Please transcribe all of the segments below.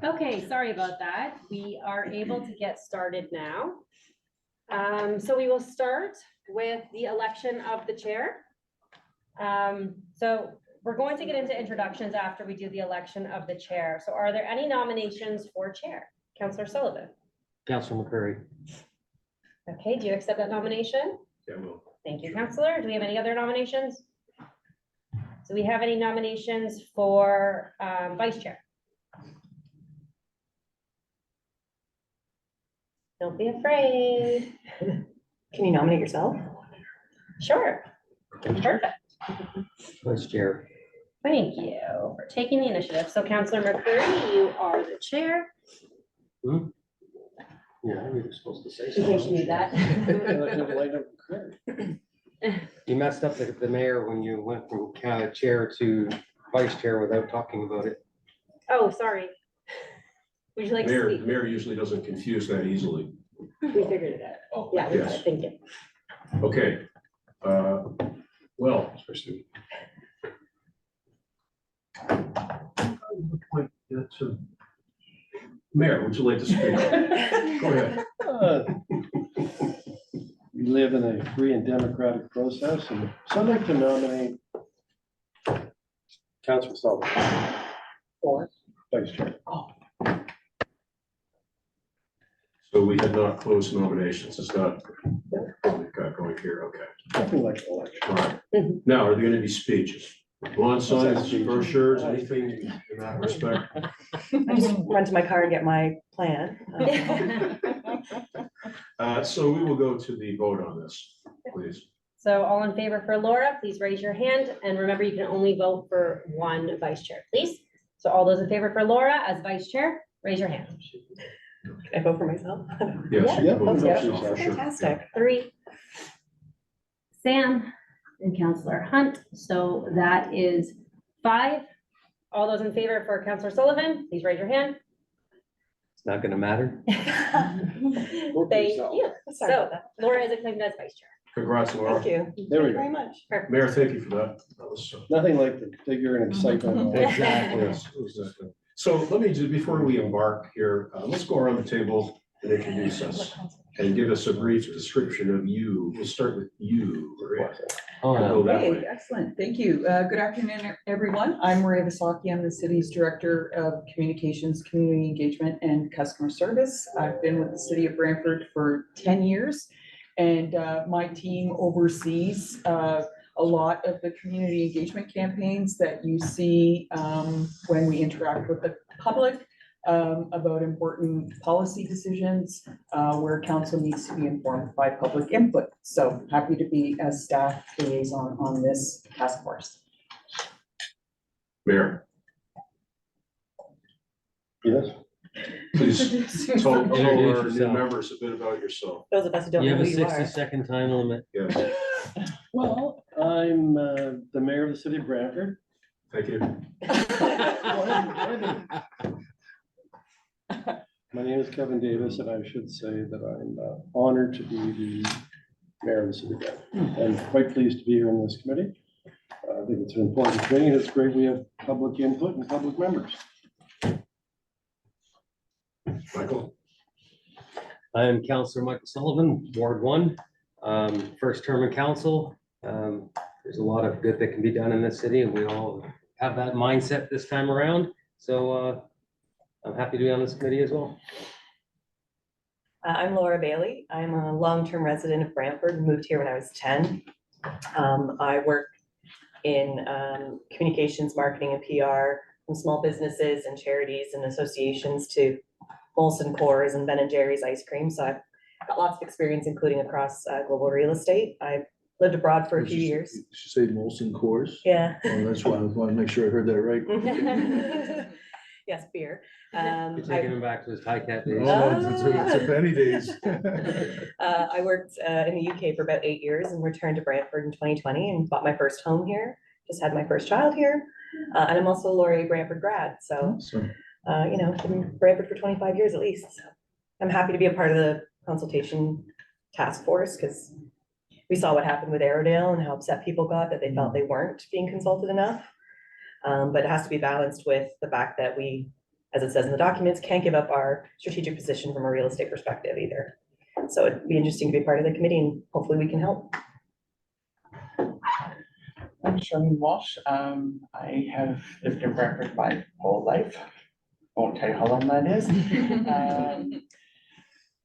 Okay, sorry about that. We are able to get started now. So we will start with the election of the chair. So we're going to get into introductions after we do the election of the chair. So are there any nominations for chair? Councillor Sullivan. Councillor McCurry. Okay, do you accept that nomination? Yeah, I will. Thank you, Councillor. Do we have any other nominations? Do we have any nominations for vice chair? Don't be afraid. Can you nominate yourself? Sure. Perfect. Vice Chair. Thank you for taking the initiative. So Councillor McCurry, you are the chair. Yeah, you were supposed to say In case you need that. You messed up the mayor when you went from chair to vice chair without talking about it. Oh, sorry. Would you like to The speak? mayor usually doesn't confuse that easily. We figured it out. Oh, Yeah, we got yes. it. Thank you. Okay. Well. Mayor, would you like to speak? Go ahead. We live in a free and democratic process, and so I'd like to nominate Councillor Sullivan Or vice chair. So we had not closed nominations. It's not what we've got going here. Okay. Nothing like an election. All right. Now, are there going to be speeches? Lawn signs, brochures, anything in that respect? I just run to my car and get my plan. So we will go to the vote on this, please. So all in favor for Laura, please raise your hand. And remember, you can only vote for one vice chair, please. So all those in favor for Laura as vice chair, raise your hand. Can I vote for myself? Yes. you Yeah, can vote for let's go. yourself, for sure. Fantastic. 3. Sam and Councillor Hunt. So that is 5. All those in favor for Councillor Sullivan, please raise your hand. It's not gonna matter. Thank you. Sorry So about that. Laura is acclaimed as vice chair. Congrats, Laura. Thank you. There we Thank you very go. much. Mayor, thank you for that. That was Nothing like the figure and excitement. Exactly. Yes, exactly. So let me do, before we embark here, let's go around the table and introduce us and give us a brief description of you. We'll start with you, Maria. Oh, Go no. that Hey, way. excellent. Thank you. Good afternoon, everyone. I'm Maria Vasaki. I'm the city's Director of Communications, Community Engagement, and Customer Service. I've been with the city of Brantford for 10 years, and my team oversees a lot of the community engagement campaigns that you see when we interact with the public about important policy decisions where council needs to be informed by public input. So happy to be a staff liaison on this task force. Mayor, Yes, please tell our Introduce new yourself. members a bit about yourself. Those of us who don't You know have who a you are. 60-second time limit. Yes, well, I'm the mayor of the city of Brantford. thank you. My name is Kevin Davis, and I should say that I'm honored to be the mayor of the city of Brantford. I'm quite pleased to be here in this committee. I think it's an important committee, and it's great we have public input and public members. Michael, I am Councillor Michael Sullivan, Ward 1, first term in council. There's a lot of good that can be done in this city, and we all have that mindset this time around. So I'm happy to be on this committee as well. I'm Laura Bailey. I'm a long-term resident of Brantford, moved here when I was 10. I work in communications, marketing, and PR from small businesses and charities and associations to Molson Coors and Ben & Jerry's ice cream. So I've got lots of experience, including across global real estate. I've lived abroad for a few years. Did you say Molson Coors? Yeah. Oh, that's why I want to make sure I heard that right. Yes, beer. You're taking him back to his Thai cat days. It's a penny days. I worked in the UK for about 8 years and returned to Brantford in 2020 and bought my first home here. Just had my first child here. And I'm also a Laurier Brantford grad. So, you know, been in Brantford for 25 years at least. So I'm happy to be a part of the consultation task force because we saw what happened with Airedale and how upset people got that they felt they weren't being consulted enough. But it has to be balanced with the fact that we as it says in the documents, can't give up our strategic position from a real estate perspective either. So it'd be interesting to be part of the committee and hopefully we can help. I'm Sherman Walsh. I have lived in Brantford my whole life. Won't tell you how long that is.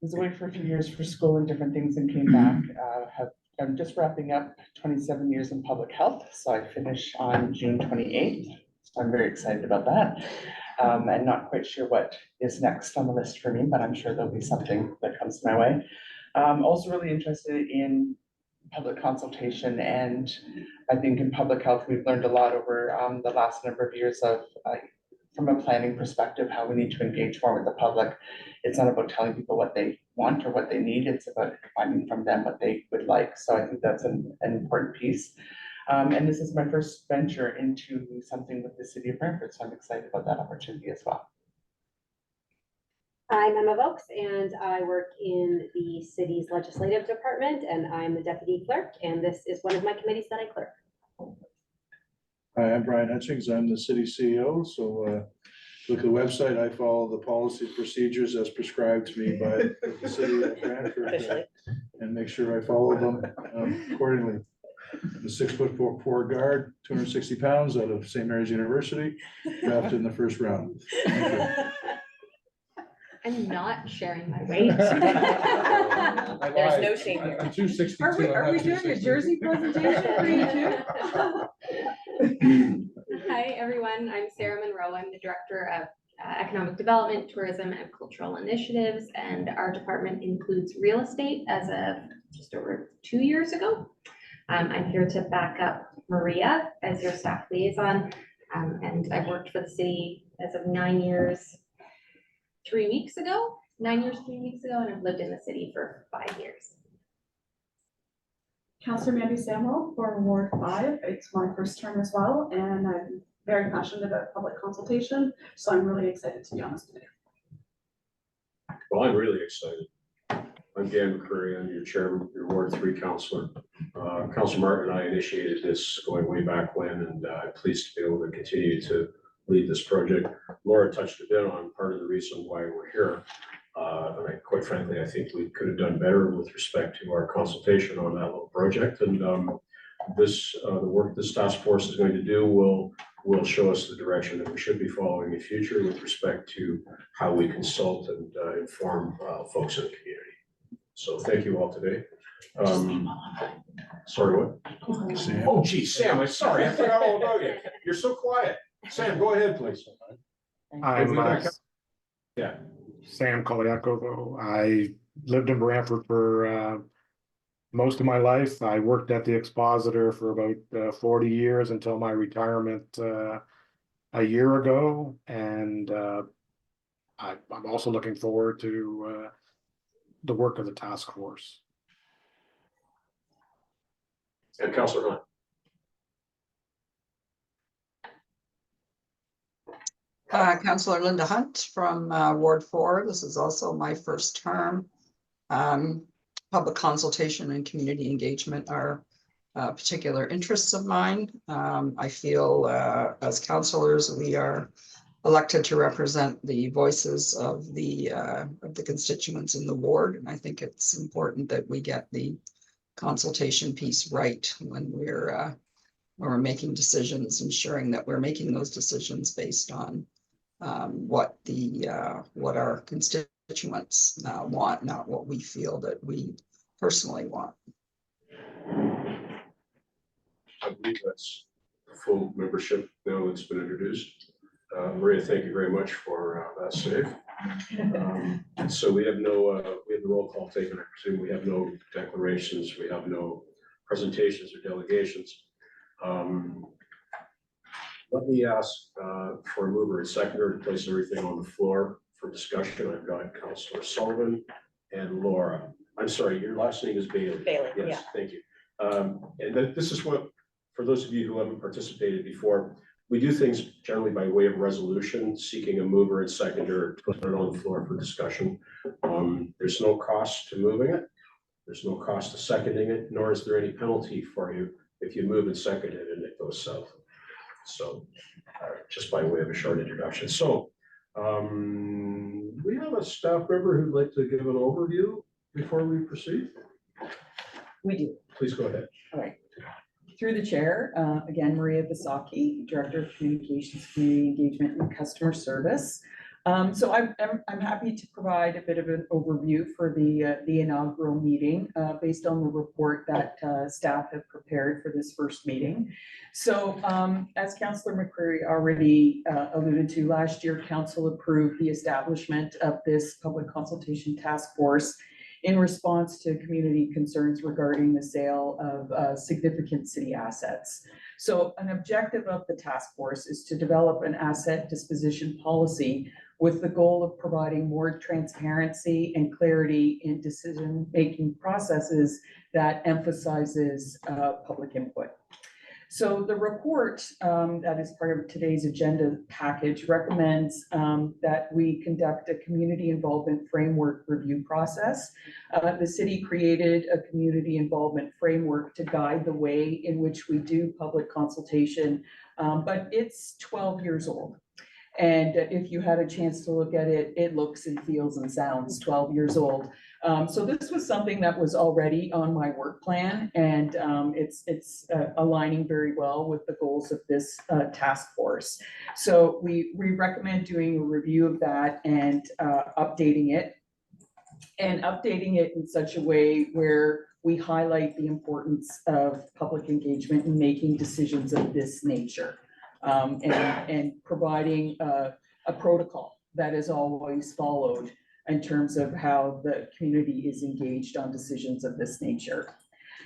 Was away for a few years for school and different things and came back. I'm just wrapping up 27 years in public health. So I finish on June 28th. So I'm very excited about that. And not quite sure what is next on the list for me, but I'm sure there'll be something that comes my way. Also really interested in public consultation, and I think in public health, we've learned a lot over the last number of years of from a planning perspective, how we need to engage more with the public. It's not about telling people what they want or what they need, it's about finding from them what they would like. So I think that's an important piece. And this is my first venture into something with the city of Brantford, so I'm excited about that opportunity as well. I'm Emma Vokes, and I work in the city's legislative department, and I'm the deputy clerk, and this is one of my committees that I clerk. Hi, I'm Brian Hutchings. I'm the city CEO. So look at the website. I follow the policy procedures as prescribed to me by the city of Brantford and make sure I follow them accordingly. The 6'4" guard, 260 pounds out of St. Mary's University, drafted in the first round. Thank you. I'm not sharing my weight. There's no shame here. I'm 262. Are we doing a jersey presentation for you too? Hi, everyone. I'm Sarah Monroe. I'm the Director of Economic Development, Tourism, and Cultural Initiatives, and our department includes real estate as of just over 2 years ago. I'm here to back up Maria as your staff liaison, and I've worked for the city as of 9 years, 3 weeks ago, 9 years, 3 weeks ago, and I've lived in the city for 5 years. Councillor Mandy Samuel for Ward 5. It's my first term as well, and I'm very passionate about public consultation, so I'm really excited to be on this committee. Well, I'm really excited. I'm Dan McCurry. I'm your chairman, your Ward 3 councillor. Councillor Martin and I initiated this going way back when, and I'm pleased to be able to continue to lead this project. Laura touched a bit on part of the reason why we're here. And quite frankly, I think we could have done better with respect to our consultation on that little project. And the work this task force is going to do will show us the direction that we should be following in future with respect to how we consult and inform folks in the community. So thank you all today. Sorry, what? Sam. Oh, geez, Sam, I'm sorry. I forgot all about you. You're so quiet. Sam, go ahead, please. I'm Yeah. Sam Koliakovo. I lived in Brantford for most of my life. I worked at the Expositor for about 40 years until my retirement a year ago. And I'm also looking forward to the work of the task force. And Councillor Hunt. Councillor Linda Hunt from Ward 4. This is also my first term. Public consultation and community engagement are particular interests of mine. I feel as councillors, we are elected to represent the voices of the constituents in the ward. And I think it's important that we get the consultation piece right when we're making decisions, ensuring that we're making those decisions based on what our constituents want, not what we feel that we personally want. I believe that's full membership now that's been introduced. Maria, thank you very much for that save. So we have the roll call taken. I presume we have no declarations, we have no presentations or delegations. Let me ask for a mover and seconder to place everything on the floor for discussion. I've got Councillor Sullivan and Laura. I'm sorry, your last name is Bailey. Bailey, Yes, yeah. thank you. And this is what, for those of you who haven't participated before, we do things generally by way of resolution, seeking a mover and seconder to put it on the floor for discussion. There's no cost to moving it. There's no cost to seconding it, nor is there any penalty for you if you move and second it and it goes south. So just by way of a short introduction. So We have a staff member who'd like to give an overview before we proceed. We do. Please go ahead. All right. Through the chair, again, Maria Visaki, Director of Communications, Community Engagement and Customer Service. So I'm happy to provide a bit of an overview for the inaugural meeting based on the report that staff have prepared for this first meeting. So as Councillor McCreary already alluded to, last year, Council approved the establishment of this public consultation task force in response to community concerns regarding the sale of significant city assets. So an objective of the task force is to develop an asset disposition policy with the goal of providing more transparency and clarity in decision-making processes that emphasizes public input. So the report that is part of today's agenda package recommends that we conduct a community involvement framework review process. The city created a community involvement framework to guide the way in which we do public consultation, but it's 12 years old. And if you had a chance to look at it, it looks and feels and sounds 12 years old. So this was something that was already on my work plan, and it's aligning very well with the goals of this task force. So we recommend doing a review of that and updating it in such a way where we highlight the importance of public engagement in making decisions of this nature. And providing a protocol that is always followed in terms of how the community is engaged on decisions of this nature.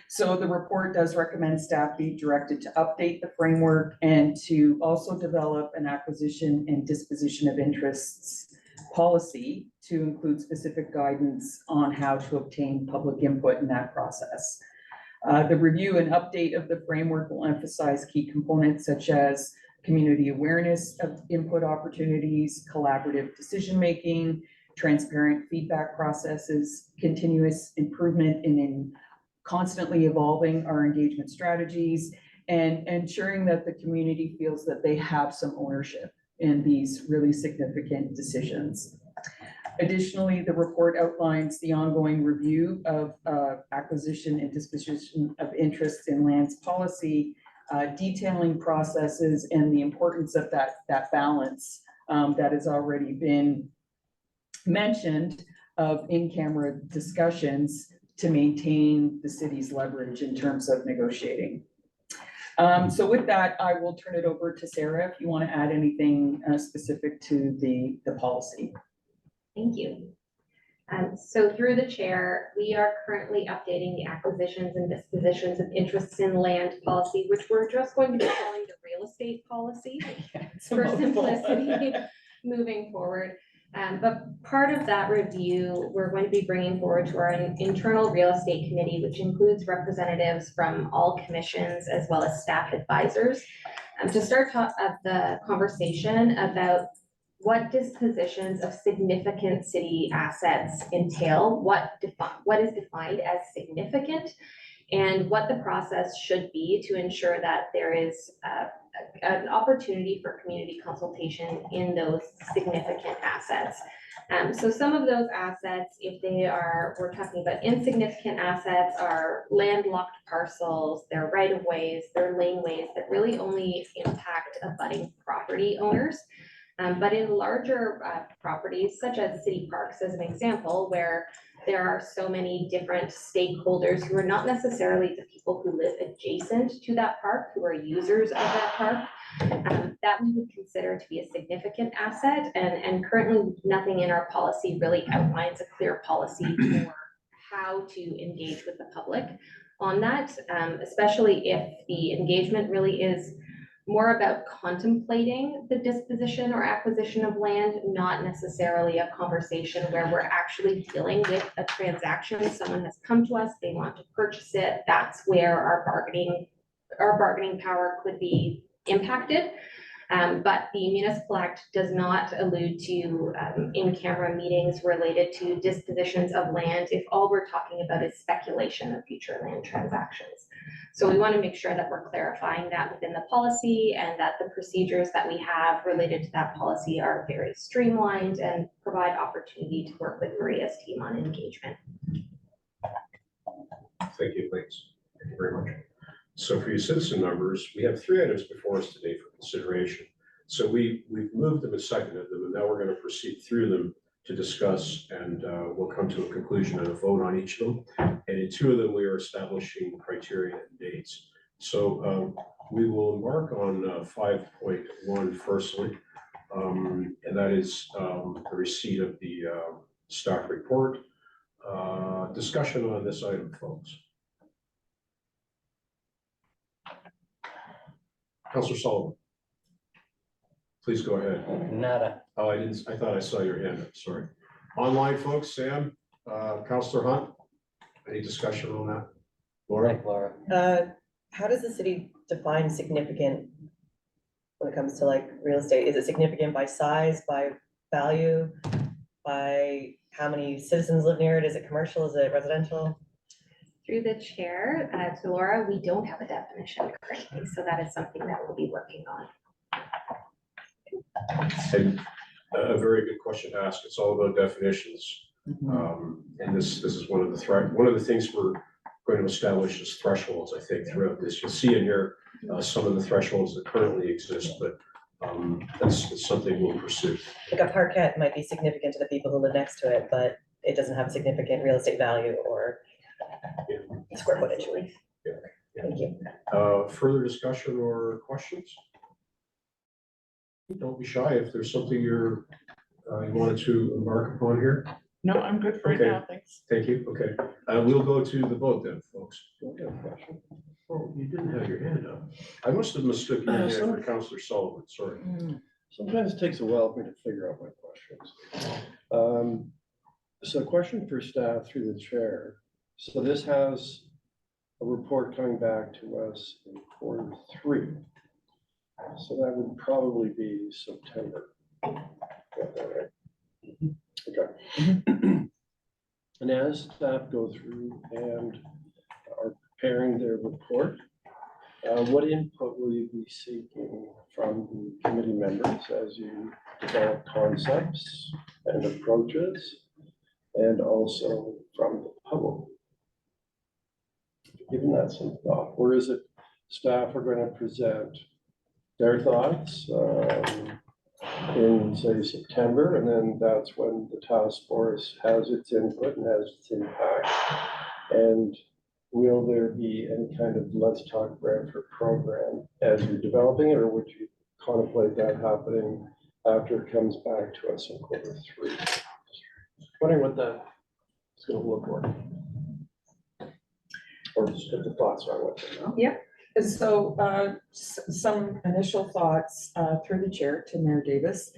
So the report does recommend staff be directed to update the framework and to also develop an acquisition and disposition of interests policy to include specific guidance on how to obtain public input in that process. The review and update of the framework will emphasize key components such as community awareness of input opportunities, collaborative decision-making, transparent feedback processes, continuous improvement in constantly evolving our engagement strategies, and ensuring that the community feels that they have some ownership in these really significant decisions. Additionally, the report outlines the ongoing review of acquisition and disposition of interests in lands policy, detailing processes and the importance of that balance that has already been mentioned of in-camera discussions to maintain the city's leverage in terms of negotiating. So with that, I will turn it over to Sarah if you want to add anything specific to the policy. Thank you. So through the chair, we are currently updating the acquisitions and dispositions of interests in land policy, which we're just going to be calling the real estate policy for simplicity moving forward. But part of that review, we're going to be bringing forward to our internal real estate committee, which includes representatives from all commissions as well as staff advisors, to start the conversation about what dispositions of significant city assets entail, what is defined as significant, and what the process should be to ensure that there is an opportunity for community consultation in those significant assets. So some of those assets, if we're talking about insignificant assets, are landlocked parcels, they're right-of-ways, they're laneways that really only impact abutting property owners. But in larger properties, such as city parks as an example, where there are so many different stakeholders who are not necessarily the people who live adjacent to that park, who are users of that park, that we would consider to be a significant asset. And currently nothing in our policy really outlines a clear policy for how to engage with the public on that, especially if the engagement really is more about contemplating the disposition or acquisition of land, not necessarily a conversation where we're actually dealing with a transaction. Someone has come to us, they want to purchase it. That's where our bargaining power could be impacted. But the municipal act does not allude to in-camera meetings related to dispositions of land if all we're talking about is speculation of future land transactions. So we want to make sure that we're clarifying that within the policy and that the procedures that we have related to that policy are very streamlined and provide opportunity to work with Maria's team on engagement. Thank you, Lance. Thank you very much. So for you citizen members, we have 3 items before us today for consideration. So we've moved them and seconded them, and now we're going to proceed through them to discuss, and we'll come to a conclusion and a vote on each of them. And in 2 of them, we are establishing criteria and dates. So we will embark on 5.1 firstly, and that is the receipt of the staff report. Discussion on this item, folks. Councilor Sullivan, please go ahead. Nada. Oh, I thought I saw your hand up, sorry. Online folks, Sam, Councilor Hunt, any discussion on that? Laura? Laura. How does the city define significant when it comes to like real estate? Is it significant by size, by value, by how many citizens live near it? Is it commercial? Is it residential? Through the chair, to Laura, we don't have a definition currently, so that is something that we'll be working on. And a very good question to ask. It's all about definitions. And this is one of the things we're going to establish as thresholds, I think, throughout this. You'll see in here some of the thresholds that currently exist, but that's something we'll pursue. Like a parquet might be significant to the people who live next to it, but it doesn't have significant real estate value or square footage. Yeah. Thank you. Further discussion or questions? Don't be shy if there's something you wanted to embark upon here. No, I'm good for right Okay. now, thanks. Thank you. Okay. We'll go to the vote then, folks. Oh, you didn't have your hand up. I must have mistook your hand for Councilor Sullivan, sorry. Sometimes it takes a while for me to figure out my questions. So question for staff through the chair. So this has a report coming back to us in Q3. So that would probably be September. Got that right? Okay. And as staff go through and are preparing their report, what input will you be seeking from the committee members as you develop concepts and approaches, and also from the public? Given that some thought, or is it staff are going to present their thoughts in, say, September, and then that's when the task force has its input and has its impact? And will there be any kind of Let's Talk Brantford program as you're developing it, or would you contemplate that happening after it comes back to us in Q3? Wondering what that is going to look like. Or just get the thoughts on what they know. Yeah, so some initial thoughts through the chair to Mayor Davis.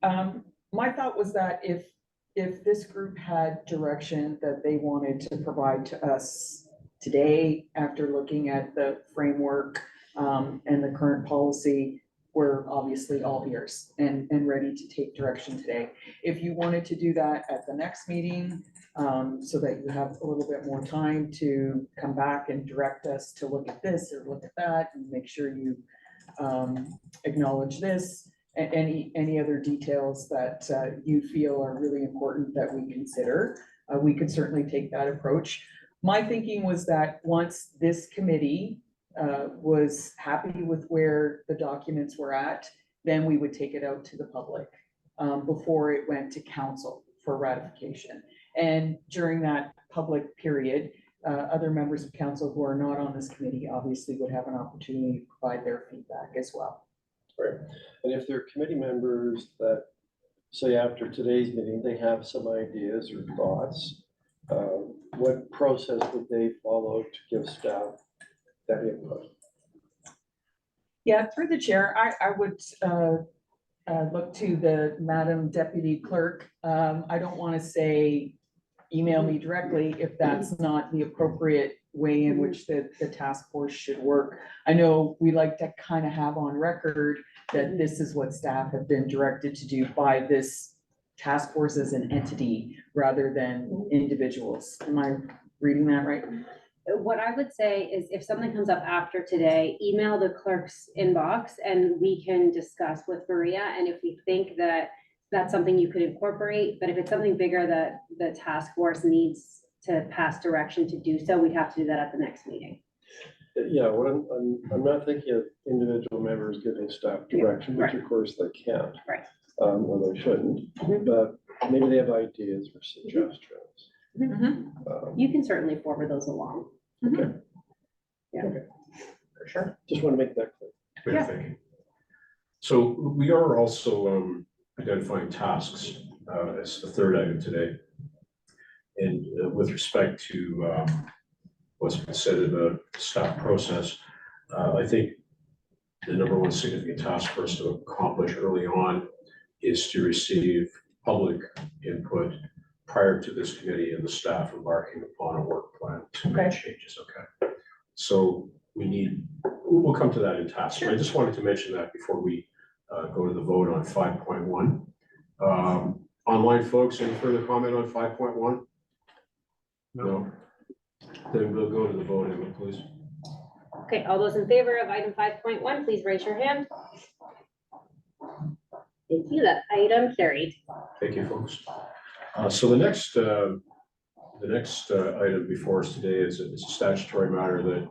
My thought was that if this group had direction that they wanted to provide to us today, after looking at the framework and the current policy, we're obviously all ears and ready to take direction today. If you wanted to do that at the next meeting, so that you have a little bit more time to come back and direct us to look at this or look at that and make sure you acknowledge this, and any other details that you feel are really important that we consider, we could certainly take that approach. My thinking was that once this committee was happy with where the documents were at, then we would take it out to the public before it went to council for ratification. And during that public period, other members of council who are not on this committee obviously would have an opportunity to provide their feedback as well. Right. And if there are committee members that say after today's meeting, they have some ideas or thoughts, what process would they follow to give staff that input? Yeah, through the chair, I would look to the Madam Deputy Clerk. I don't want to say email me directly if that's not the appropriate way in which the task force should work. I know we like to kind of have on record that this is what staff have been directed to do by this task force as an entity rather than individuals. Am I reading that right? What I would say is if something comes up after today, email the clerk's inbox and we can discuss with Maria. And if we think that that's something you could incorporate, but if it's something bigger that the task force needs to pass direction to do so, we'd have to do that at the next meeting. Yeah, well, I'm not thinking of individual members giving staff direction, which of course they can't. Right. Or they shouldn't, but maybe they have ideas or suggestions. You can certainly forward those along. Okay. Yeah. For sure. Just want to make that clear. Great, thank you. So we are also identifying tasks as the third item today. And with respect to what's been said in the staff process, I think the number one significant task for us to accomplish early on is to receive public input prior to this committee and the staff embarking upon a work plan to make changes, okay? So we'll come to that in task. I just wanted to mention that before we go to the vote on 5.1. Online folks, any further comment on 5.1? No. Then we'll go to the vote, Emma, please. Okay, all those in favor of item 5.1, please raise your hand. Thank you, that item carried. Thank you, folks. So the next item before us today is a statutory matter that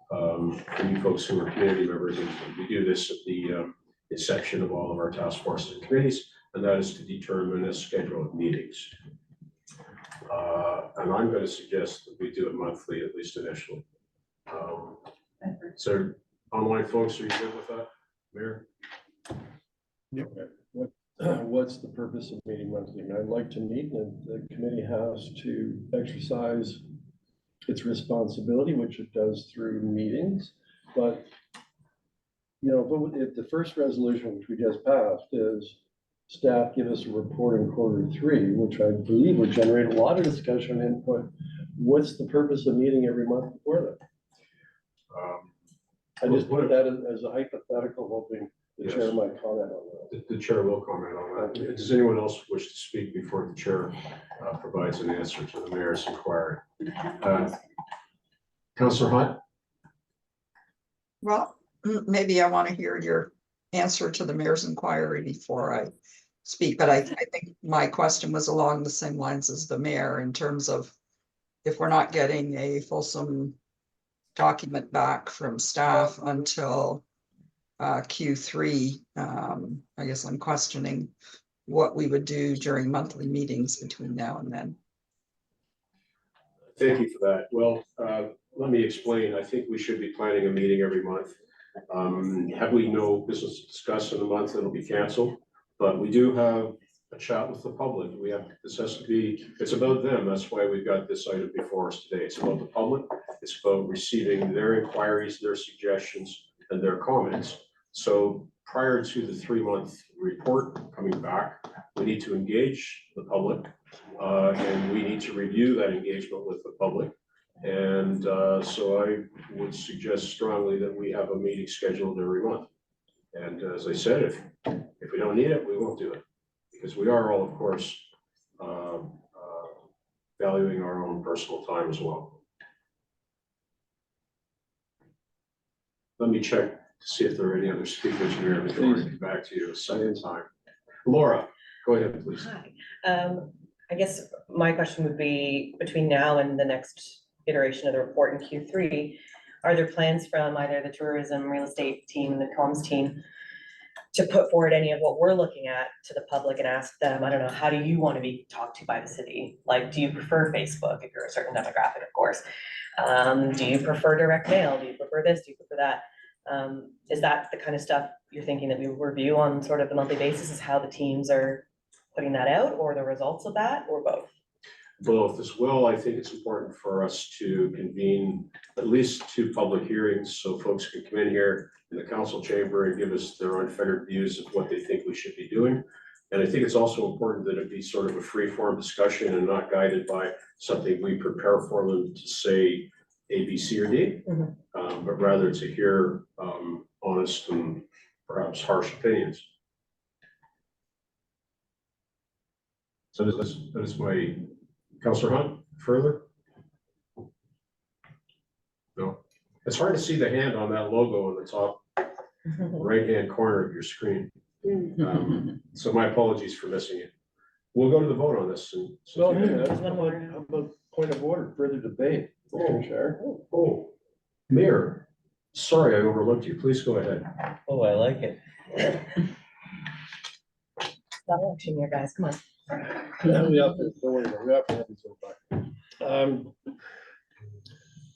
for you folks who are community members, and we do this at the inception of all of our task forces and committees, and that is to determine a schedule of meetings. And I'm going to suggest that we do it monthly, at least initially. So online folks, are you good with that, Mayor? What's the purpose of meeting monthly? I mean, I'd like to meet, and the committee has to exercise its responsibility, which it does through meetings. But, you know, if the first resolution, which we just passed, is staff give us a report in Q3, which I believe would generate a lot of discussion and input, what's the purpose of meeting every month before that? I just put that as a hypothetical, hoping the chair might comment on that. The chair will comment on that. Does anyone else wish to speak before the chair provides an answer to the mayor's inquiry? Councillor Hunt? Well, maybe I want to hear your answer to the mayor's inquiry before I speak, but I think my question was along the same lines as the mayor in terms of if we're not getting a fulsome document back from staff until Q3, I guess I'm questioning what we would do during monthly meetings between now and then. Thank you for that. Well, let me explain. I think we should be planning a meeting every month. Have we no business to discuss in the month, it'll be canceled. But we do have a chat with the public. This has to be, it's about them. That's why we've got this item before us today. It's about the public. It's about receiving their inquiries, their suggestions, and their comments. So prior to the 3-month report coming back, we need to engage the public and we need to review that engagement with the public. And so I would suggest strongly that we have a meeting scheduled every month. And as I said, if we don't need it, we won't do it, because we are all, of course, valuing our own personal time as well. Let me check to see if there are any other speakers here before I get back to you a second time. Laura, go ahead, please. Hi. I guess my question would be, between now and the next iteration of the report in Q3, are there plans from either the tourism, real estate team and the comms team to put forward any of what we're looking at to the public and ask them, I don't know, how do you want to be talked to by the city? Like, do you prefer Facebook if you're a certain demographic, of course? Do you prefer direct mail? Do you prefer this? Do you prefer that? Is that the kind of stuff you're thinking that we review on sort of a monthly basis, is how the teams are putting that out, or the results of that, or both? Both as well. I think it's important for us to convene at least 2 public hearings so folks can come in here in the council chamber and give us their unfettered views of what they think we should be doing. And I think it's also important that it be sort of a free-form discussion and not guided by something we prepare for them to say A, B, C, or D, but rather to hear honest and perhaps harsh opinions. So that is my, Counselor Hunt, further? No, it's hard to see the hand on that logo on the top right-hand corner of your screen. So my apologies for missing it. We'll go to the vote on this. Well, hang on, There's one more. how about point of order, further debate, Mr. Chair? Oh, Mayor, sorry, I overlooked you. Please go ahead. Oh, I like it. Not election year, guys, come on. Yeah, we have to, don't worry about it, we have to have this one back.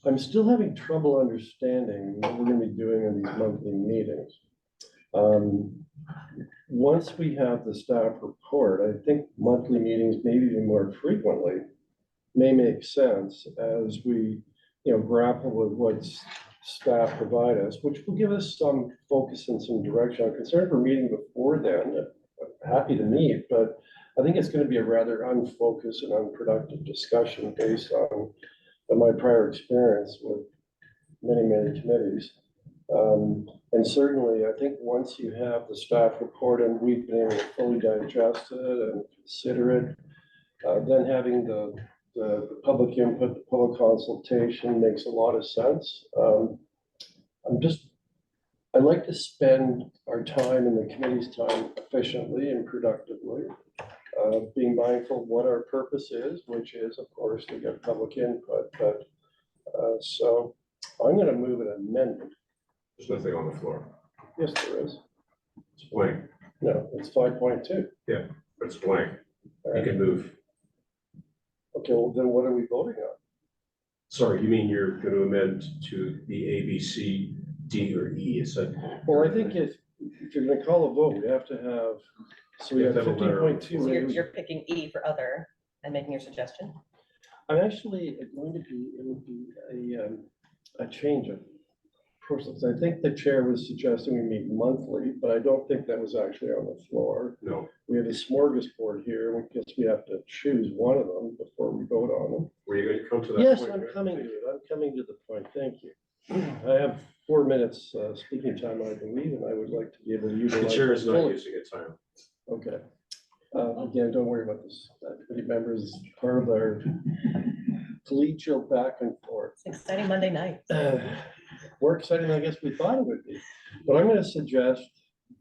I'm still having trouble understanding what we're gonna be doing in these monthly meetings. Once we have the staff report, I think monthly meetings, maybe even more frequently, may make sense as we, grapple with what staff provide us, which will give us some focus and some direction. I'm concerned for meeting before then. I'm happy to meet, but I think it's going to be a rather unfocused and unproductive discussion based on my prior experience with many committees. And certainly, I think once you have the staff report and we've been able to fully digest it and consider it, then having the public input, the public consultation makes a lot of sense. I'd like to spend our time and the committee's time efficiently and productively, being mindful of what our purpose is, which is, of course, to get public input. But so I'm going to move an amendment. There's nothing on the floor. Yes, there is. It's blank. No, it's 5.2. It's blank. You can move. Okay, well, then what are we voting on? Sorry, you mean you're going to amend to the A, B, C, D, or E? Is that? Well, I think if you're going to call a vote, we have to have, so we You have have to have a letter. 15.2. So you're picking E for other and making your suggestion? I'm actually going to be, it would be a change of process. I think the chair was suggesting we meet monthly, but I don't think that was actually on the floor. No. We have a smorgasbord here. I guess we have to choose one of them before we vote on them. Were you going to come to that? Yes, point, I'm Mayor? coming to it. I'm coming to the point. Thank you. I have 4 minutes speaking time, I believe, and I would like to be able to utilize. The chair is that not fully. using a time. Okay. Again, don't worry about this. Committee members, part of our collegial back and forth. It's an exciting Monday night. More exciting than I guess we thought it would be. But I'm going to suggest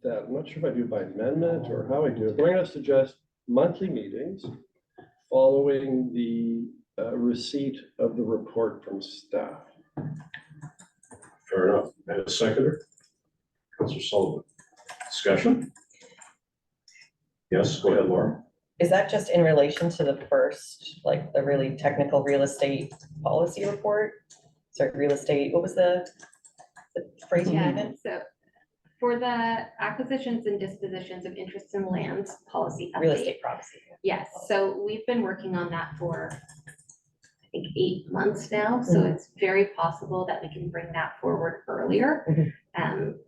that, I'm not sure if I do it by amendment or how I do it, but I'm going to suggest monthly meetings following the receipt of the report from staff. Fair enough. And a seconder? Councilor Sullivan. Discussion? Yes, go ahead, Laura. Is that just in relation to the first, like the really technical real estate policy report? Sorry, real estate, what was the phrase you Yeah, needed? so for the acquisitions and dispositions of interests in lands policy Real update. estate privacy. Yes, so we've been working on that for, I think, 8 months now, so it's very possible that we can bring that forward earlier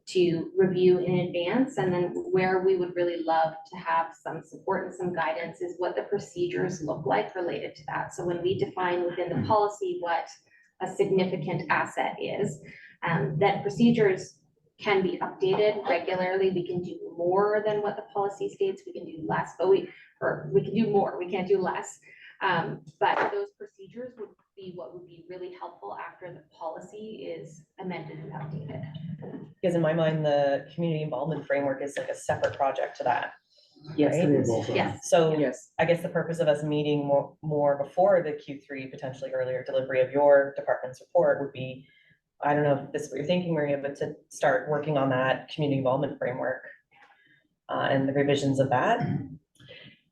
to review in advance. And then where we would really love to have some support and some guidance is what the procedures look like related to that. So when we define within the policy what a significant asset is, that procedures can be updated regularly. We can do more than what the policy states. We can do less, but we can do more. We can't do less. But those procedures would be what would be really helpful after the policy is amended and updated. Because in my mind, the community involvement framework is like a separate project to that. Yes, Right? it is. Yes. So Yes. I guess the purpose of us meeting more before the Q3, potentially earlier delivery of your department's report would be, I don't know if this is what you're thinking, Maria, but to start working on that community involvement framework and the revisions of that.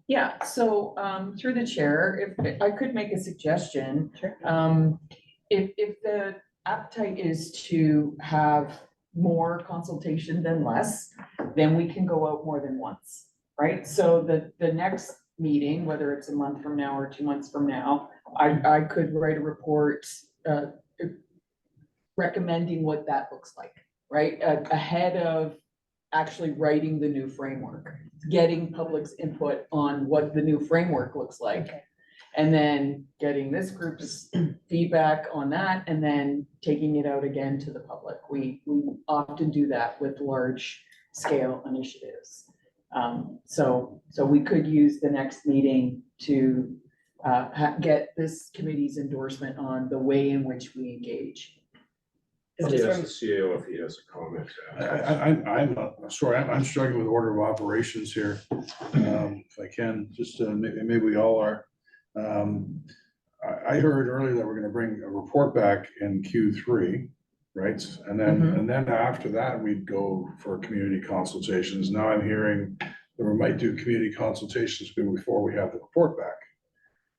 Yeah, so through the chair, if I could make a suggestion. Sure. If the appetite is to have more consultation than less, then we can go out more than once, right? So the next meeting, whether it's a month from now or 2 months from now, I could write a report recommending what that looks like, right? Ahead of actually writing the new framework, getting public's input on what the new framework looks like. And then getting this group's feedback on that and then taking it out again to the public. We often do that with large scale initiatives. So we could use the next meeting to get this committee's endorsement on the way in which we engage. Let It's me just ask from, the CEO if he has a comment. I'm sorry, I'm struggling with order of operations here. If I can, just maybe we all are. I heard earlier that we're gonna bring a report back in Q3, right? And then after that, we'd go for community consultations. Now I'm hearing that we might do community consultations before we have the report back.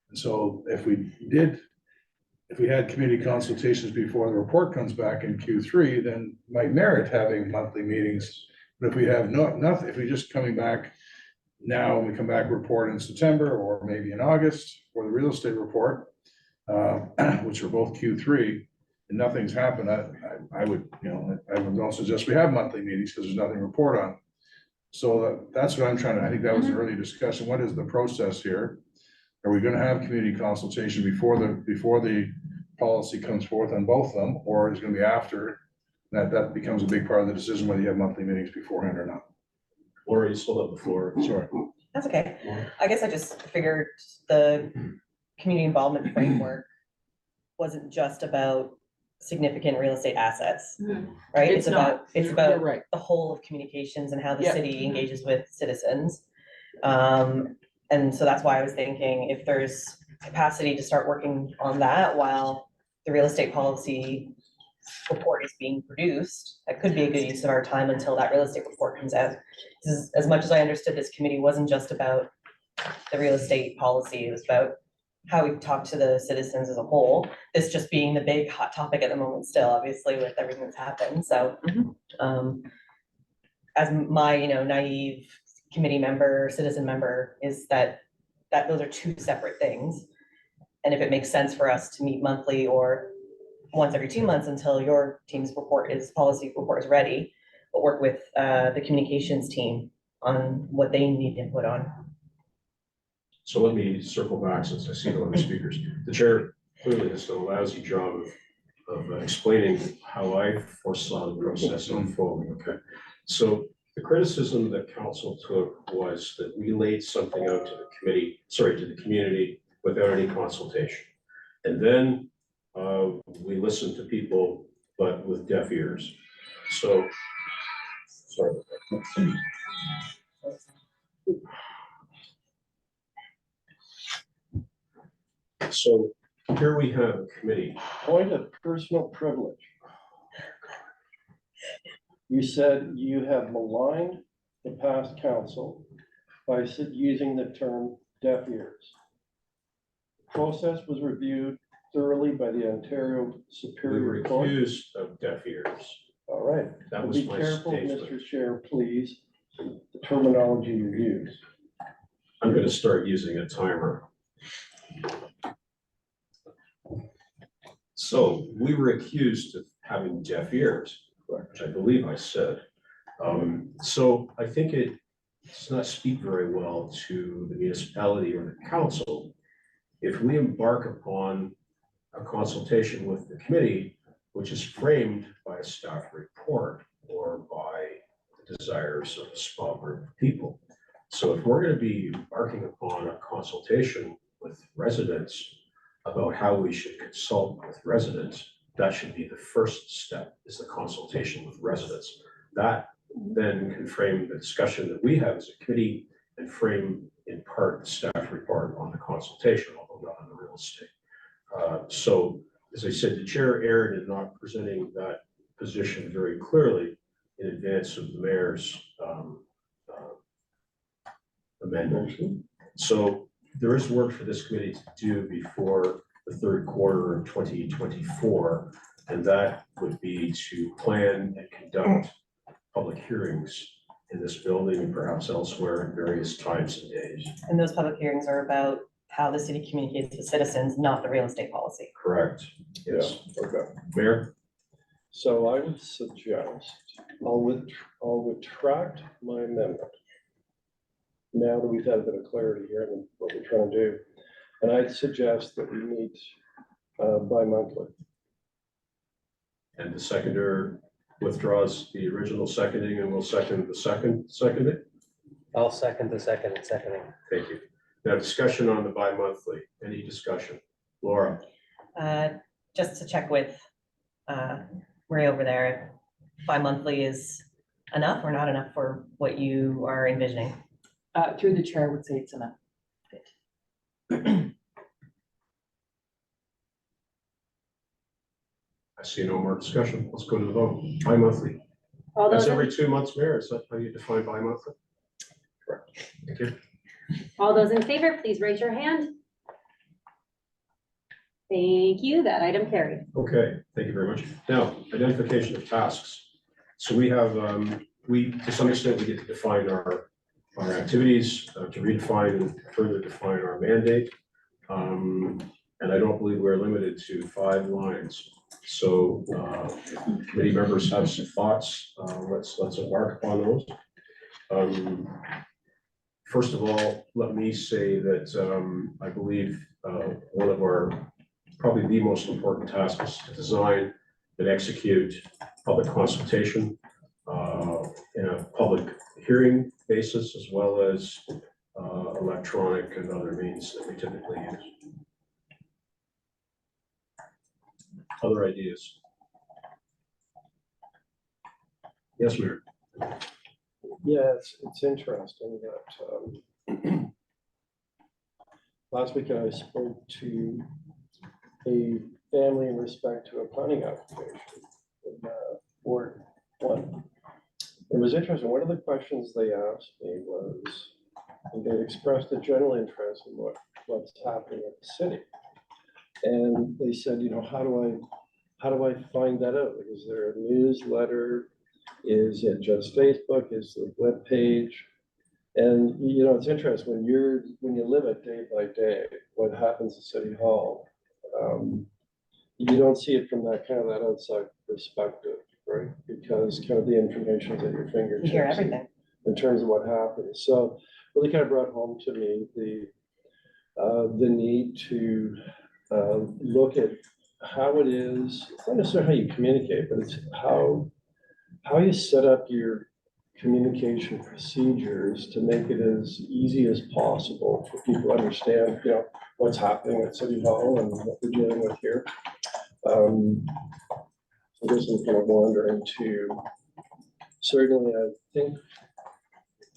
And so if we had community consultations before the report comes back in Q3, then might merit having monthly meetings. But if we have nothing, if we just coming back now and we come back report in September or maybe in August for the real estate report, which are both Q3, and nothing's happened, I would, I would also suggest we have monthly meetings because there's nothing to report on. So that's what I'm trying to, I think that was an early discussion. What is the process here? Are we gonna have community consultation before the policy comes forth on both of them, or is it gonna be after? That becomes a big part of the decision whether you have monthly meetings beforehand or not. Laura, you still have the floor. Sorry. that's okay. I guess I just figured the community involvement framework wasn't just about significant real estate assets, right? It's not. It's You're about right. the whole of communications and how the Yeah. city engages with citizens. And so that's why I was thinking if there's capacity to start working on that while the real estate policy report is being produced, that could be a good use of our time until that real estate report comes out. As much as I understood, this committee wasn't just about the real estate policy, it was about how we talk to the citizens as a whole. This just being the big hot topic at the moment still, obviously, with everything that's happened, so. As my, naive committee member, citizen member, is that those are two separate things. And if it makes sense for us to meet monthly or once every 2 months until your team's policy report is ready, but work with the communications team on what they need input on. So let me circle back since I see no other speakers. The chair clearly has done a lousy job of explaining how I foresaw the process unfolding, okay? So the criticism that council took was that we laid something out to the community without any consultation. And then we listened to people, but with deaf ears. So, sorry. So here we have a committee. Point of personal privilege. You said you have maligned the past council by using the term deaf ears. The process was reviewed thoroughly by the Ontario We were Superior Court. accused of deaf ears. All right. That But was be my careful, statement. Mr. Chair, please, the terminology you use. I'm gonna start using a timer. So we were accused of having deaf ears, which I believe I said. So I think it does not speak very well to the municipality or the council if we embark upon a consultation with the committee, which is framed by a staff report or by the desires of a small group of people. So if we're going to be embarking upon a consultation with residents about how we should consult with residents, that should be the first step, is the consultation with residents. That then can frame the discussion that we have as a committee and frame in part the staff report on the consultation, although not on the real estate. So as I said, the chair erred in not presenting that position very clearly in advance of the mayor's amendment. So there is work for this committee to do before the third quarter of 2024, and that would be to plan and conduct public hearings in this building and perhaps elsewhere at various times and days. And those public hearings are about how the city communicates with citizens, not the real estate policy. Correct. Yes. Okay. Mayor? So I would suggest, I'll retract my amendment. Now that we've had a bit of clarity here on what we're trying to do, and I'd suggest that we meet bi-monthly. And the seconder withdraws the original seconding and will second the seconded. I'll second the seconding. Thank you. Now discussion on the bi-monthly. Any discussion? Laura? Just to check with Ray over there, if bi-monthly is enough or not enough for what you are envisioning? Through the chair, I would say it's enough. I see no more discussion. Let's go to the vote. Bi-monthly. All That's those, every in- 2 months, Mayor. Is that how you define bi-monthly? Correct. Thank you. all those in favor, please raise your hand. Thank you, that item carried. Okay, thank you very much. Now, identification of tasks. So we have, to some extent, we get to define our activities, to redefine and further define our mandate. And I don't believe we're limited to 5 lines. So committee members have some thoughts. Let's embark upon those. First of all, let me say that I believe one of our, probably the most important task is to design and execute public consultation in a public hearing basis, as well as electronic and other means that we typically use. Other ideas? Yes, Mayor. Yeah, it's interesting that last week I spoke to a family in respect to a planning application in Ward 1. It was interesting. One of the questions they asked me was, and they expressed a general interest in what's happening at the city. And they said, you know, how do I find that out? Like, is there a newsletter? Is it just Facebook? Is the web page? And you know, it's interesting when you live it day by day, what happens at City Hall. You don't see it from that outside perspective, right? Because kind of the information's at your fingertips. You hear everything. In terms of what happens. So really kind of brought home to me the need to look at how it is, it's not necessarily how you communicate, but it's how you set up your communication procedures to make it as easy as possible for people to understand, you know, what's happening at City Hall and what we're dealing with here. So this is kind of wandering to, certainly I think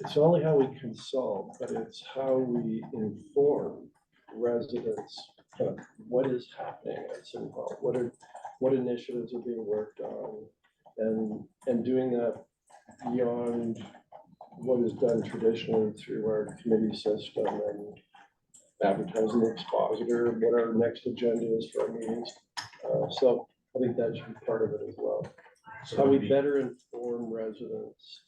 it's not only how we consult, but it's how we inform residents of what is happening at City Hall, what initiatives are being worked on, and doing that beyond what is done traditionally through our committee system and advertising the expositor, what our next agenda is for our meetings. So I think that should be part of it as well. So How we better inform residents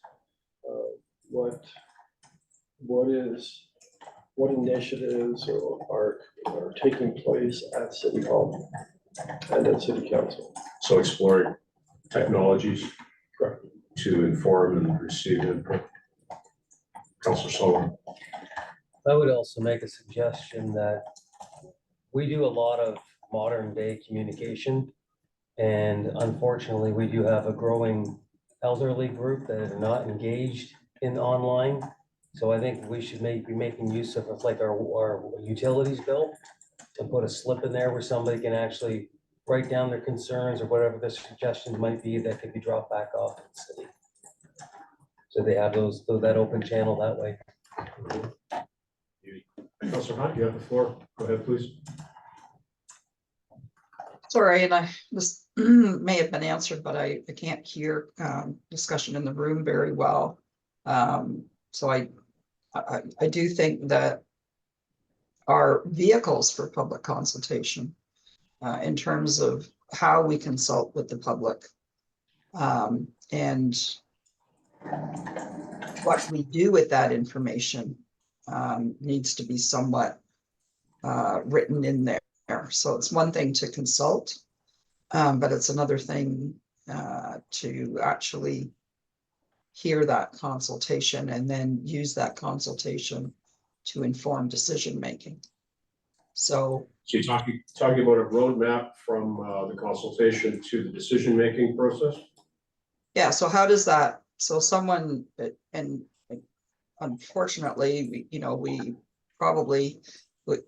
what initiatives are taking place at City Hall and at City Council. So exploring technologies to inform and receive input. Councilor Sullivan. I would also make a suggestion that we do a lot of modern day communication. And unfortunately, we do have a growing elderly group that are not engaged in online. So I think we should be making use of like our utilities bill and put a slip in there where somebody can actually write down their concerns or whatever the suggestions might be that could be dropped back off to the city. So they have that open channel that way. Councilor Hunt, you have the floor. Go ahead, please. Sorry, and this may have been answered, but I can't hear discussion in the room very well. So I do think that our vehicles for public consultation in terms of how we consult with the public and what we do with that information needs to be somewhat written in there. So it's one thing to consult, but it's another thing to actually hear that consultation and then use that consultation to inform decision-making. So you're talking about a roadmap from the consultation to the decision-making process? Yeah, so how does that, so someone, and unfortunately, we probably,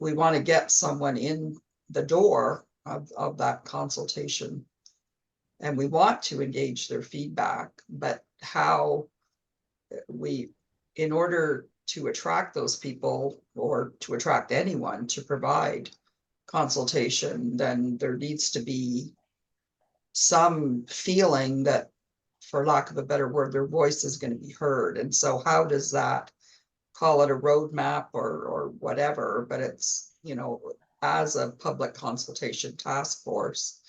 we want to get someone in the door of that consultation. And we want to engage their feedback, but how in order to attract those people or to attract anyone to provide consultation, then there needs to be some feeling that, for lack of a better word, their voice is going to be heard. And so how does that, call it a roadmap or whatever, but it's, as a public consultation task force,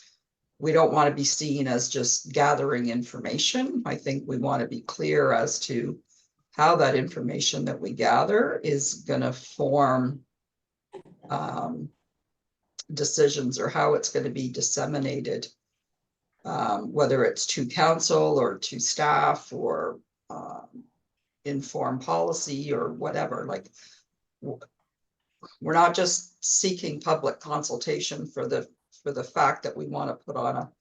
we don't want to be seen as just gathering information. I think we want to be clear as to how that information that we gather is going to form decisions, or how it's going to be disseminated, whether it's to council or to staff or inform policy or whatever. Like, we're not just seeking public consultation for the fact that we want to put on a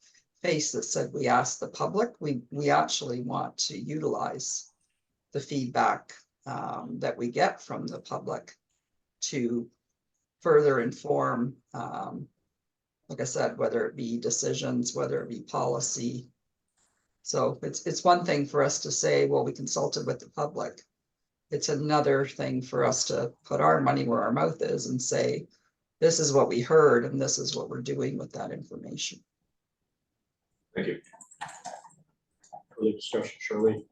face that said we asked the public. We actually want to utilize the feedback that we get from the public to further inform, like I said, whether it be decisions, whether it be policy. So it's one thing for us to say, well, we consulted with the public. It's another thing for us to put our money where our mouth is and say, this is what we heard and this is what we're doing with that information. Thank you. Further discussion, Shirley?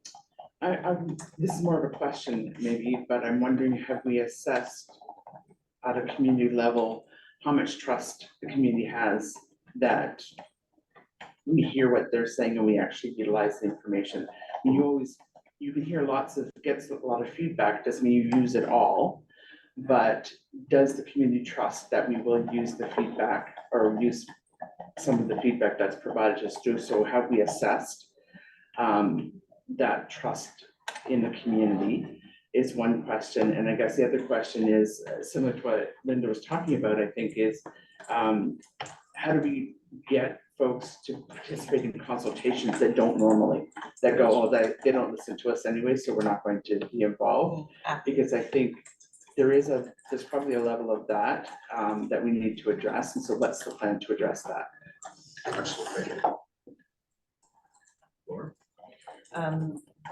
This is more of a question maybe, but I'm wondering, have we assessed at a community level how much trust the community has that we hear what they're saying and we actually utilize the information? You can hear gets a lot of feedback, doesn't mean you use it all, but does the community trust that we will use the feedback or use some of the feedback that's provided to us? So have we assessed that trust in the community is one question. And I guess the other question is similar to what Linda was talking about, I think, is how do we get folks to participate in consultations that don't normally, that go, oh, they don't listen to us anyway, so we're not going to be involved? Because I think there's probably a level of that that we need to address. And so what's the plan to address that? Excellent, thank you. Laura?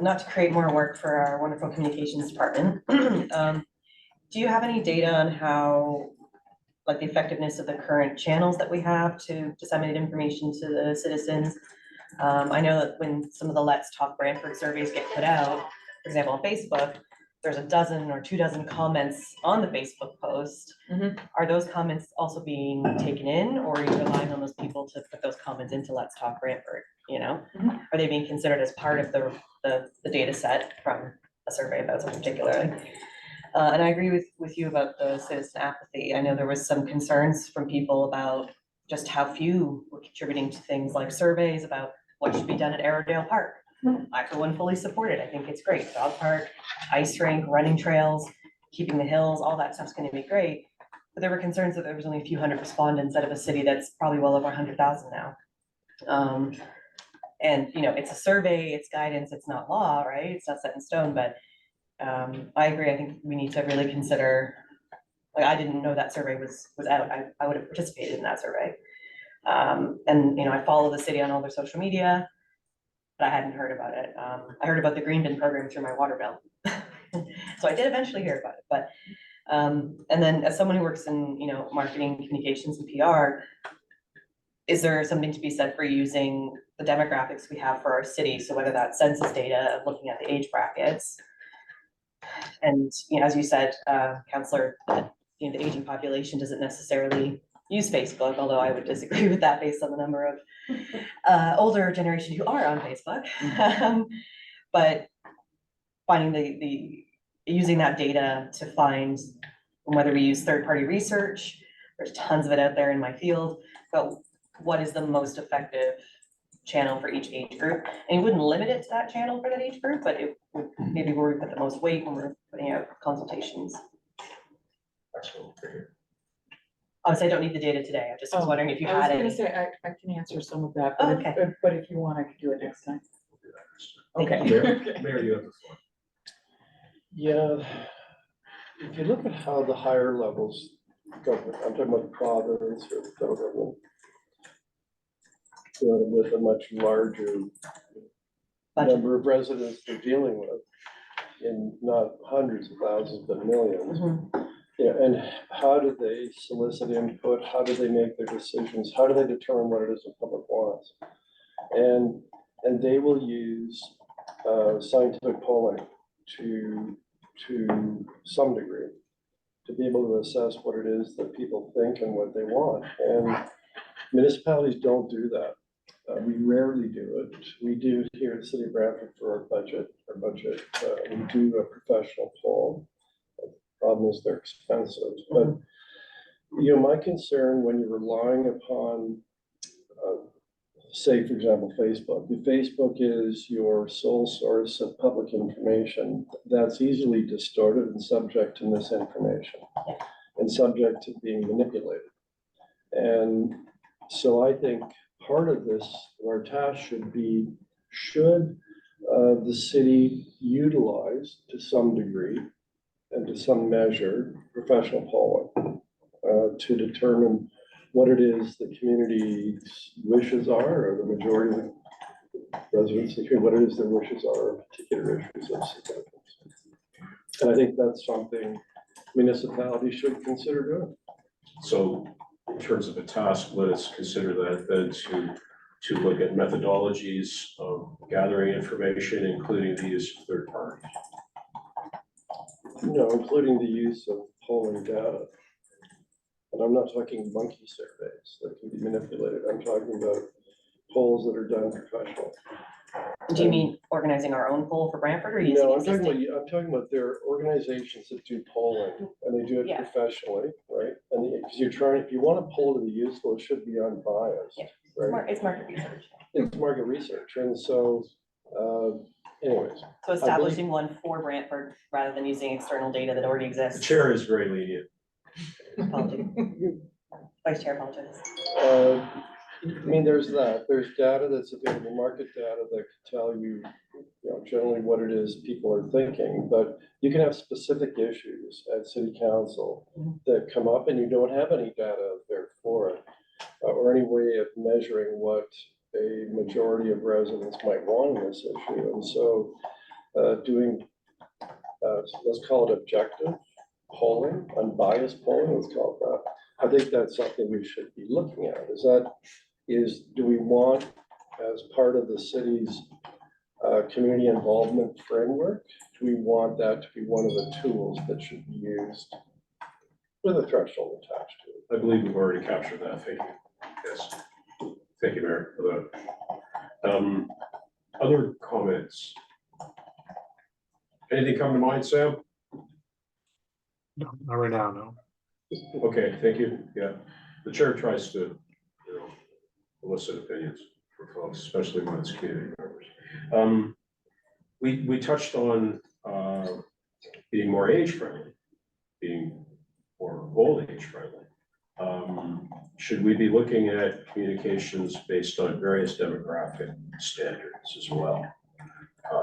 Not to create more work for our wonderful communications department. Do you have any data on how, like, the effectiveness of the current channels that we have to disseminate information to the citizens? I know that when some of the Let's Talk Brantford surveys get put out, for example, on Facebook, there's a dozen or 24 comments on the Facebook post. Are those comments also being taken in, or are you relying on those people to put those comments into Let's Talk Brantford? Are they being considered as part of the data set from a survey about something particularly? And I agree with you about the citizen apathy. I know there was some concerns from people about just how few were contributing to things like surveys about what should be done at Arrowdale Park. I, for one, fully support it. I think it's great. Dog park, ice rink, running trails, keeping the hills, all that stuff's going to be great. But there were concerns that there was only a few hundred respondents out of a city that's probably well over 100,000 now. And it's a survey, it's guidance, it's not law, right? It's not set in stone, but I agree. I think we need to really consider, like, I didn't know that survey was out. I would have participated in that survey. And I follow the city on all their social media, but I hadn't heard about it. I heard about the green bin program through my water bill. So I did eventually hear about it, but and then as someone who works in marketing, communications, and PR, is there something to be said for using the demographics we have for our city? So whether that's census data, looking at the age brackets, and as you said, Councillor, the aging population doesn't necessarily use Facebook, although I would disagree with that based on the number of older generation who are on Facebook. But finding using that data to find whether we use third-party research, there's tons of it out there in my field, but what is the most effective channel for each age group? And you wouldn't limit it to that channel for that age group, but it would maybe where we put the most weight when we're putting out consultations. Excellent. Obviously, I don't need the data today. I just was wondering if you had I any. was gonna say, I can answer some of that, Oh, okay. but if you want, I could do it next time. Okay. Mayor, you have the floor. Yeah, if you look at how the higher levels government, I'm talking about the province or the federal government, with a much larger Budget. number of residents they're dealing with, in not hundreds of thousands, but millions. Yeah, and how do they solicit input? How do they make their decisions? How do they determine what it is the public wants? And they will use scientific polling to some degree to be able to assess what it is that people think and what they want. And municipalities don't do that. We rarely do it. We do here at the City of Brantford for our budget. We do a professional poll. Problem is they're expensive, but you know, my concern when you're relying upon, say, for example, Facebook. If Facebook is your sole source of public information, that's easily distorted and subject to misinformation and subject to being manipulated. And so I think part of this, our task should be, should the city utilize to some degree and to some measure professional polling to determine what it is the community's wishes are, or the majority of the residents, what it is their wishes are on particular issues of significance. And I think that's something municipalities should consider doing. So in terms of a task, let us consider that then to look at methodologies of gathering information, including the use of third parties. No, including the use of polling data. And I'm not talking monkey surveys that can be manipulated. I'm talking about polls that are done professionally. Do you mean organizing our own poll for Brantford or using No, I'm existing? talking about there are organizations that do polling and they do it Yeah. professionally, right? And because you're trying, if you want a poll to be useful, it should be unbiased, Yeah. right? It's market research. It's market research. And so, anyways, So establishing one for Brantford rather than using external data that already The exists. chair is very lenient. Apologies. Vice Chair apologizes. I mean, there's that. There's data that's available, market data that can tell you, you know, generally what it is people are thinking. But you can have specific issues at city council that come up and you don't have any data there for it, or any way of measuring what a majority of residents might want in this issue. And so doing, let's call it objective polling, unbiased polling, let's call it that. I think that's something we should be looking at. Do we want, as part of the city's community involvement framework, do we want that to be one of the tools that should be used with a threshold attached to it? I believe we've already captured that. Thank you. Yes. Thank you, Mayor, for that. Other comments? Anything come to mind, Sam? No, not right now, no. Okay, thank you. Yeah, the chair tries to, you know, elicit opinions for folks, especially when it's community members. We touched on being more age friendly, being more old age friendly. Should we be looking at communications based on various demographic standards as well?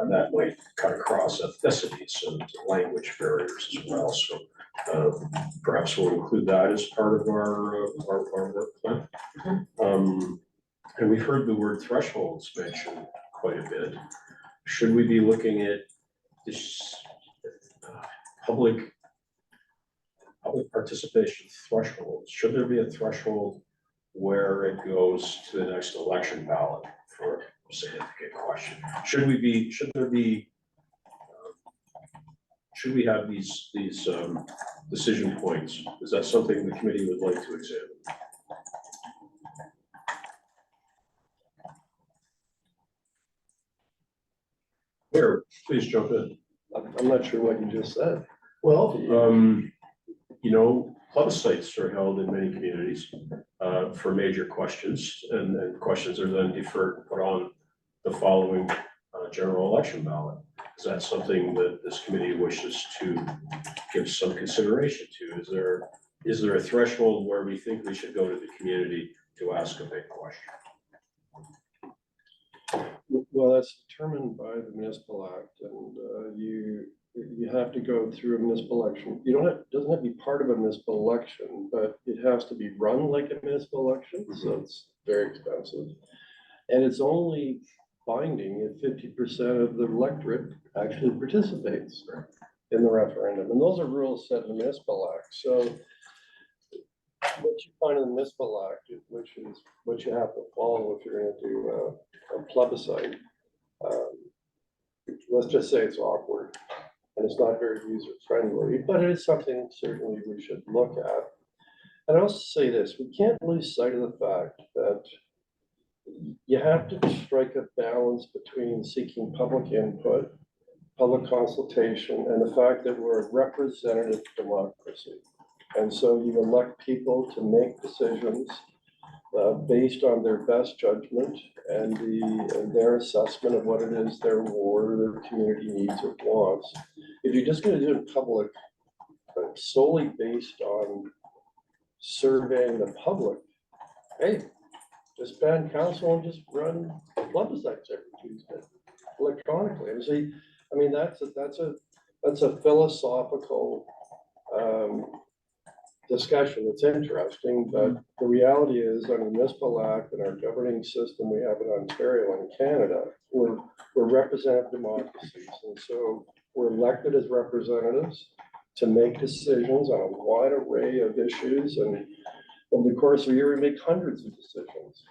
And that might cut across ethnicities and language barriers as well. So perhaps we'll include that as part of our work plan. And we've heard the word thresholds mentioned quite a bit. Should we be looking at this public participation thresholds? Should there be a threshold where it goes to the next election ballot for a significant question? Should we have these decision points? Is that something the committee would like to examine? Here, please jump in. I'm not sure what you just said. Well, you know, plebiscites are held in many communities for major questions, and questions are then deferred and put on the following general election ballot. Is that something that this committee wishes to give some consideration to? Is there a threshold where we think we should go to the community to ask a big question? Well, that's determined by the municipal act, and you have to go through a municipal election. You don't have, it doesn't have to be part of a municipal election, but it has to be run like a municipal election, so it's very expensive. And it's only binding if 50% of the electorate actually participates in the referendum. And those are rules set in the municipal act. So what you find in the municipal act, which is what you have to follow if you're going to do a plebiscite, let's just say it's awkward and it's not very user friendly, but it is something certainly we should look at. And I also say this, we can't lose sight of the fact that you have to strike a balance between seeking public input, public consultation, and the fact that we're a representative democracy. And so you elect people to make decisions based on their best judgment and their assessment of what it is their ward or their community needs or wants. If you're just going to do it in public, solely based on surveying the public, hey, disband council and just run plebiscites every Tuesday electronically. And see, I mean, that's a philosophical discussion that's interesting, but the reality is under the municipal act and our governing system we have in Ontario and Canada, we're representative democracies. And so we're elected as representatives to make decisions on a wide array of issues. And over the course of a year, we make hundreds of decisions,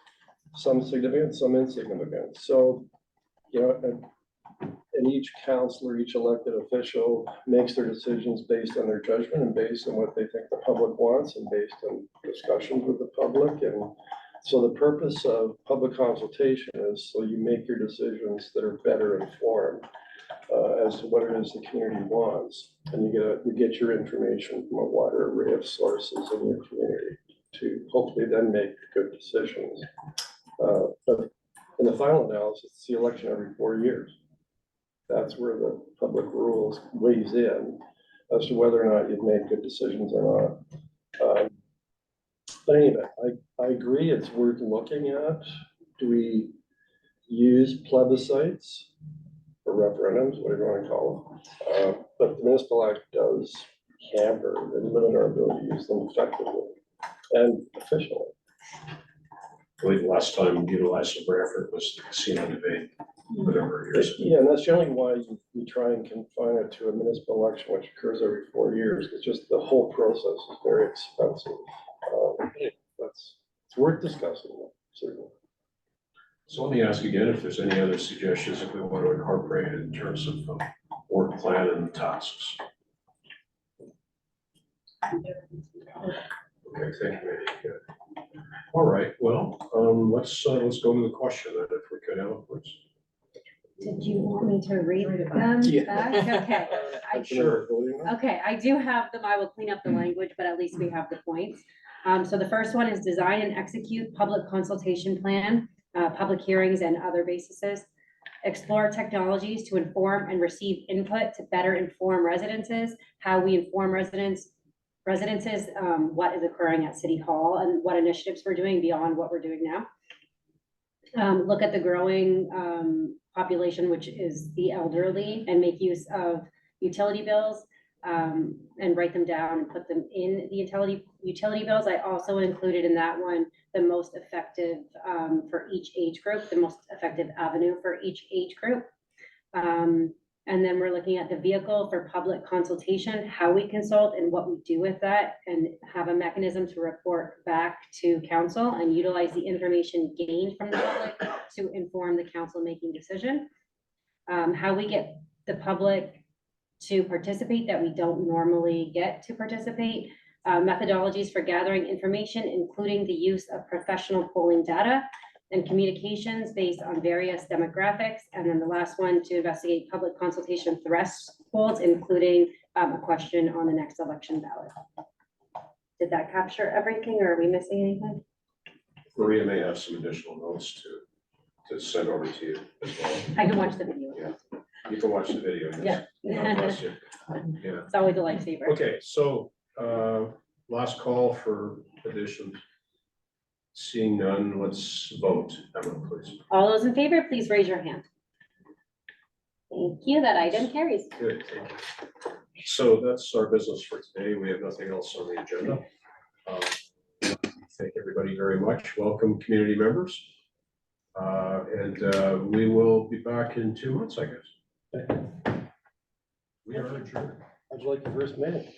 some significant, some insignificant. So, you know, and each councillor, each elected official makes their decisions based on their judgment and based on what they think the public wants and based on discussions with the public. And so the purpose of public consultation is so you make your decisions that are better informed as to what it is the community wants. And you get your information from a wider array of sources in your community to hopefully then make good decisions. But in the final analysis, it's the election every 4 years. That's where the public rules weighs in as to whether or not you've made good decisions or not. But anyway, I agree it's worth looking at. Do we use plebiscites or referendums, whatever you want to call them? But the municipal act does hamper and limit our ability to use them effectively and efficiently. I believe the last time utilized in Brantford was the casino debate, whatever years. Yeah, and that's generally why you try and confine it to a municipal election, which occurs every 4 years. It's just the whole process is very expensive. It's worth discussing, certainly. So let me ask again if there's any other suggestions if we want to incorporate it in terms of work plan and tasks. Okay, thank you, Eddie. Good. All right, well, let's go to the question then, if we could, Ellen, please. Did you want me to read them Yeah. back? Okay. Sure. Okay, I do have them. I will clean up the language, but at least we have the points. So the first one is design and execute public consultation plan, public hearings and other bases. Explore technologies to inform and receive input to better inform residences, how we inform residences, what is occurring at City Hall and what initiatives we're doing beyond what we're doing now. Look at the growing population, which is the elderly, and make use of utility bills and write them down and put them in the utility bills. I also included in that one the most effective for each age group, the most effective avenue for each age group. And then we're looking at the vehicle for public consultation, how we consult and what we do with that, and have a mechanism to report back to council and utilize the information gained from the public to inform the council making decision. How we get the public to participate that we don't normally get to participate. Methodologies for gathering information, including the use of professional polling data and communications based on various demographics. And then the last one, to investigate public consultation thresholds, including a question on the next election ballot. Did that capture everything, or are we missing anything? Maria may have some additional notes to send over to you as well. I can watch the video. Yeah, you can watch the video. Yeah. God bless you. Yeah. It's always a lifesaver. Okay, so last call for additions. Seeing none, let's vote. Emma, please. All those in favor, please raise your hand. Thank you. That item carries. Good, thank you. So that's our business for today. We have nothing else on the agenda. Thank everybody very much. Welcome, community members. And we will be back in 2 months, I guess. We are adjourned. How'd you like the first minute?